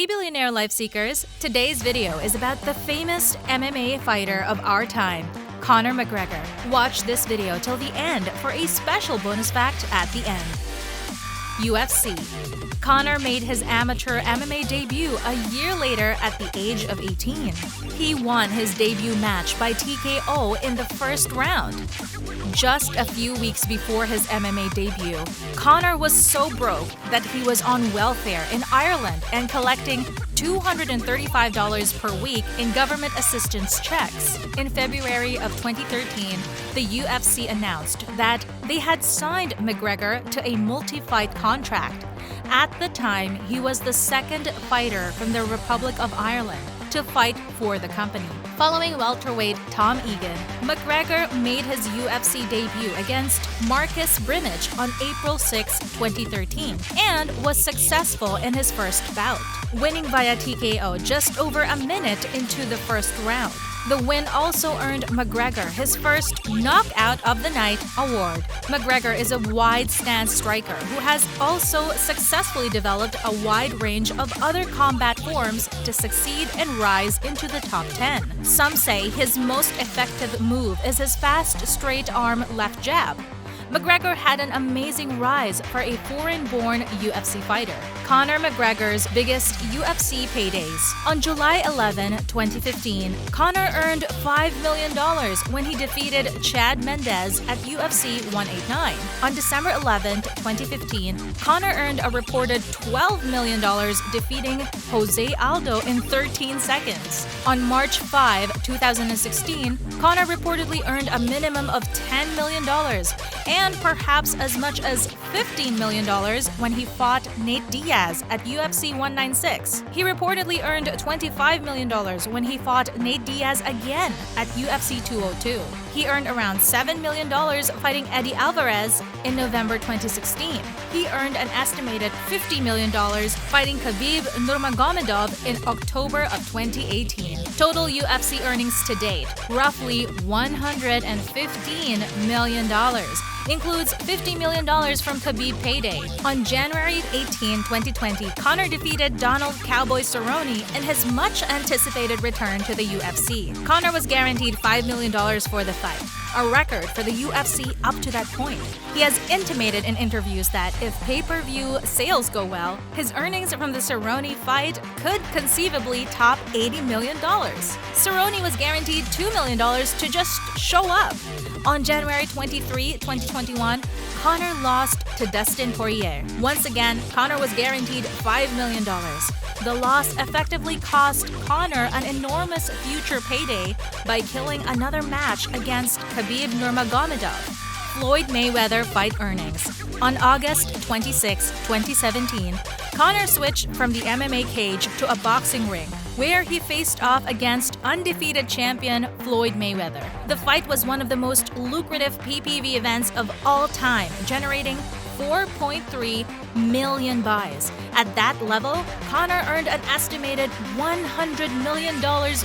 Hey Billionaire Life Seekers! Today's video is about the famous MMA fighter of our time, Conor McGregor. Watch this video till the end for a special bonus fact at the end. UFC. Conor made his amateur MMA debut a year later at the age of 18. He won his debut match by TKO in the first round. Just a few weeks before his MMA debut, Conor was so broke that he was on welfare in Ireland and collecting $235 per week in government assistance checks. In February of 2013, the UFC announced that they had signed McGregor to a multi-fight contract. At the time, he was the second fighter from the Republic of Ireland to fight for the company. Following welterweight Tom Egan, McGregor made his UFC debut against Marcus Brimage on April 6, 2013, and was successful in his first bout, winning via TKO just over a minute into the first round. The win also earned McGregor his first Knockout of the Night award. McGregor is a wide stance striker who has also successfully developed a wide range of other combat forms to succeed and rise into the top 10. Some say his most effective move is his fast straight arm left jab. McGregor had an amazing rise for a foreign-born UFC fighter. Conor McGregor's biggest UFC paydays. On July 11, 2015, Conor earned $5 million when he defeated Chad Mendes at UFC 189. On December 11, 2015, Conor earned a reported $12 million defeating Jose Aldo in 13 seconds. On March 5, 2016, Conor reportedly earned a minimum of $10 million and perhaps as much as $15 million when he fought Nate Diaz at UFC 196. He reportedly earned $25 million when he fought Nate Diaz again at UFC 202. He earned around $7 million fighting Eddie Alvarez in November 2016. He earned an estimated $50 million fighting Khabib Nurmagomedov in October of 2018. Total UFC earnings to date, roughly $115 million. Includes $50 million from Khabib payday. On January 18, 2020, Conor defeated Donald Cowboy Cerrone in his much-anticipated return to the UFC. Conor was guaranteed $5 million for the fight, a record for the UFC up to that point. He has intimated in interviews that if pay-per-view sales go well, his earnings from the Cerrone fight could conceivably top $80 million. Cerrone was guaranteed $2 million to just show up. On January 23, 2021, Conor lost to Dustin Poirier. Once again, Conor was guaranteed $5 million. The loss effectively cost Conor an enormous future payday by killing another match against Khabib Nurmagomedov. Floyd Mayweather fight earnings. On August 26, 2017, Conor switched from the MMA cage to a boxing ring, where he faced off against undefeated champion Floyd Mayweather. The fight was one of the most lucrative PPV events of all time, generating 4.3 million buys. At that level, Conor earned an estimated $100 million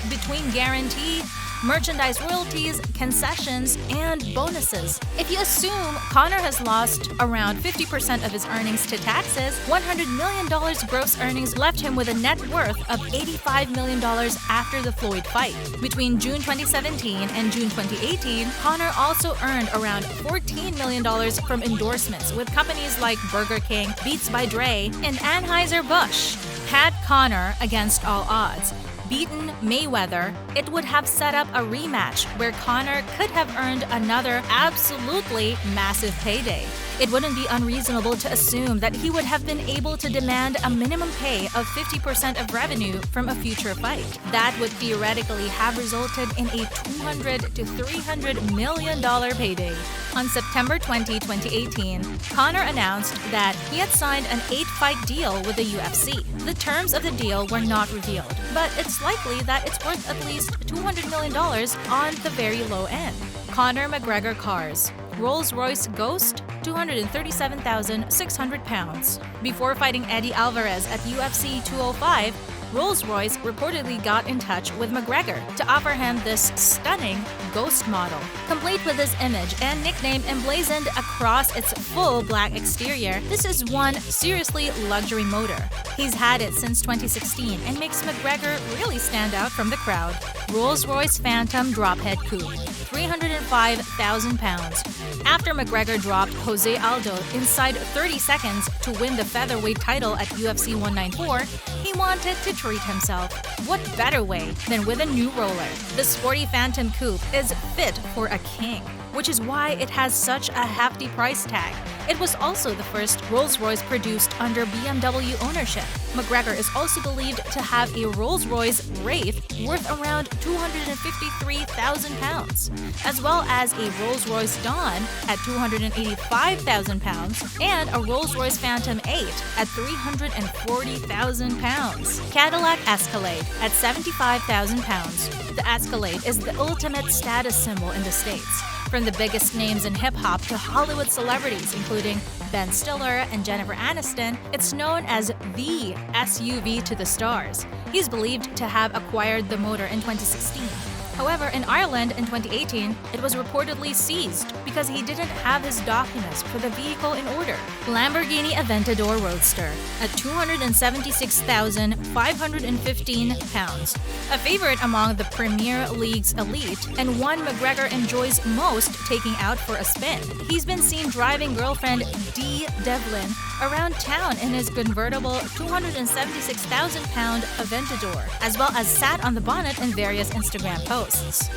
between guarantee, merchandise royalties, concessions, and bonuses. If you assume Conor has lost around 50% of his earnings to taxes, $100 million gross earnings left him with a net worth of $85 million after the Floyd fight. Between June 2017 and June 2018, Conor also earned around $14 million from endorsements with companies like Burger King, Beats by Dre, and Anheuser-Busch. Had Conor, against all odds, beaten Mayweather, it would have set up a rematch where Conor could have earned another absolutely massive payday. It wouldn't be unreasonable to assume that he would have been able to demand a minimum pay of 50% of revenue from a future fight. That would theoretically have resulted in a $200 to $300 million payday. On September 20, 2018, Conor announced that he had signed an 8-fight deal with the UFC. The terms of the deal were not revealed, but it's likely that it's worth at least $200 million on the very low end. Conor McGregor cars. Rolls-Royce Ghost, 237,600 pounds. Before fighting Eddie Alvarez at UFC 205, Rolls-Royce reportedly got in touch with McGregor to offer him this stunning ghost model, complete with his image and nickname emblazoned across its full black exterior. This is one seriously luxury motor. He's had it since 2016 and makes McGregor really stand out from the crowd. Rolls-Royce Phantom Drophead Coupe, 305,000 pounds. After McGregor dropped Jose Aldo inside 30 seconds to win the featherweight title at UFC 194, he wanted to treat himself. What better way than with a new roller? The sporty Phantom Coupe is fit for a king, which is why it has such a hefty price tag. It was also the first Rolls-Royce produced under BMW ownership. McGregor is also believed to have a Rolls-Royce Wraith worth around 253,000 pounds, as well as a Rolls-Royce Dawn at 285,000 pounds and a Rolls-Royce Phantom 8 at 340,000 pounds. Cadillac Escalade at 75,000 pounds. The Escalade is the ultimate status symbol in the States. From the biggest names in hip-hop to Hollywood celebrities, including Ben Stiller and Jennifer Aniston, it's known as the SUV to the stars. He's believed to have acquired the motor in 2016. However, in Ireland in 2018, it was reportedly seized because he didn't have his documents for the vehicle in order. Lamborghini Aventador Roadster at 276,515 pounds. A favorite among the Premier League's elite and one McGregor enjoys most taking out for a spin. He's been seen driving girlfriend Dee Devlin around town in his convertible 276,000-pound Aventador, as well as sat on the bonnet in various Instagram posts.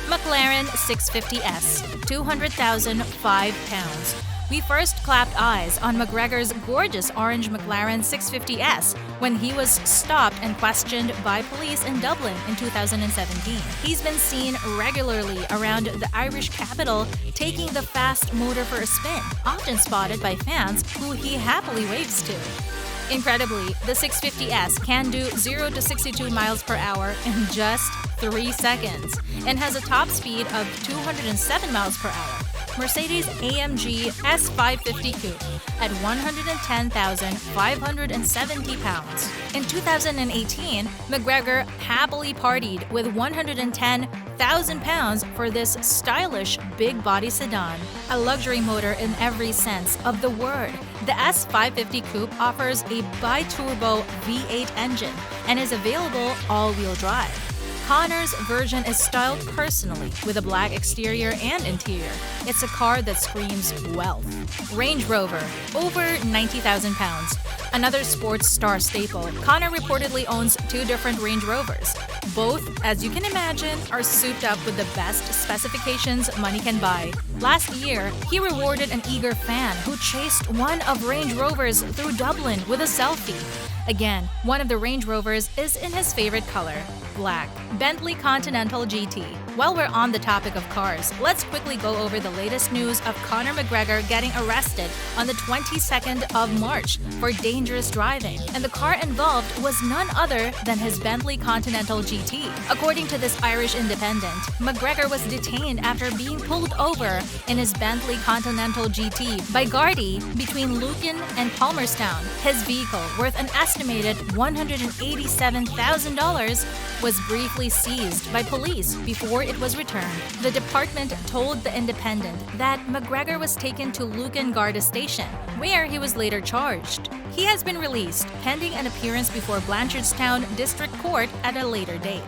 McLaren 650S, 200,005 pounds. We first clapped eyes on McGregor's gorgeous orange McLaren 650S when he was stopped and questioned by police in Dublin in 2017. He's been seen regularly around the Irish capital taking the fast motor for a spin, often spotted by fans who he happily waves to. Incredibly, the 650S can do 0 to 62 miles per hour in just 3 seconds and has a top speed of 207 miles per hour. Mercedes-AMG S550 Coupe at 110,570 pounds. In 2018, McGregor happily partied with 110,000 pounds for this stylish big body sedan, a luxury motor in every sense of the word. The S550 Coupe offers a bi-turbo V8 engine and is available all-wheel drive. Conor's version is styled personally with a black exterior and interior. It's a car that screams wealth. Range Rover, over 90,000 pounds. Another sports star staple, Conor reportedly owns 2 different Range Rovers. Both, as you can imagine, are souped up with the best specifications money can buy. Last year, he rewarded an eager fan who chased one of Range Rovers through Dublin with a selfie. Again, one of the Range Rovers is in his favorite color, black. Bentley Continental GT. While we're on the topic of cars, let's quickly go over the latest news of Conor McGregor getting arrested on the 22nd of March for dangerous driving. And the car involved was none other than his Bentley Continental GT. According to this Irish Independent, McGregor was detained after being pulled over in his Bentley Continental GT by Gardaí between Lucan and Palmerstown. His vehicle, worth an estimated $187,000, was briefly seized by police before it was returned. The department told the Independent that McGregor was taken to Lucan Garda Station, where he was later charged. He has been released, pending an appearance before Blanchardstown District Court at a later date.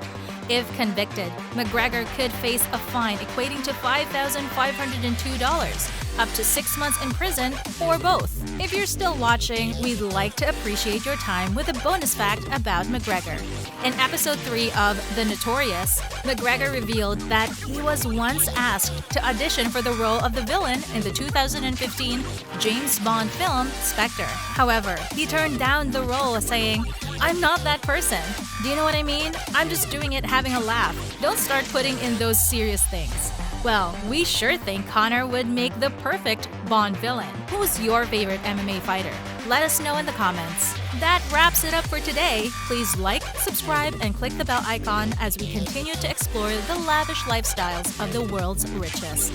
If convicted, McGregor could face a fine equating to $5,502, up to 6 months in prison, or both. If you're still watching, we'd like to appreciate your time with a bonus fact about McGregor. In episode 3 of The Notorious, McGregor revealed that he was once asked to audition for the role of the villain in the 2015 James Bond film Spectre. However, he turned down the role, saying, "I'm not that person. Do you know what I mean? I'm just doing it having a laugh. Don't start putting in those serious things." Well, we sure think Conor would make the perfect Bond villain. Who's your favorite MMA fighter? Let us know in the comments. That wraps it up for today. Please like, subscribe, and click the bell icon as we continue to explore the lavish lifestyles of the world's richest.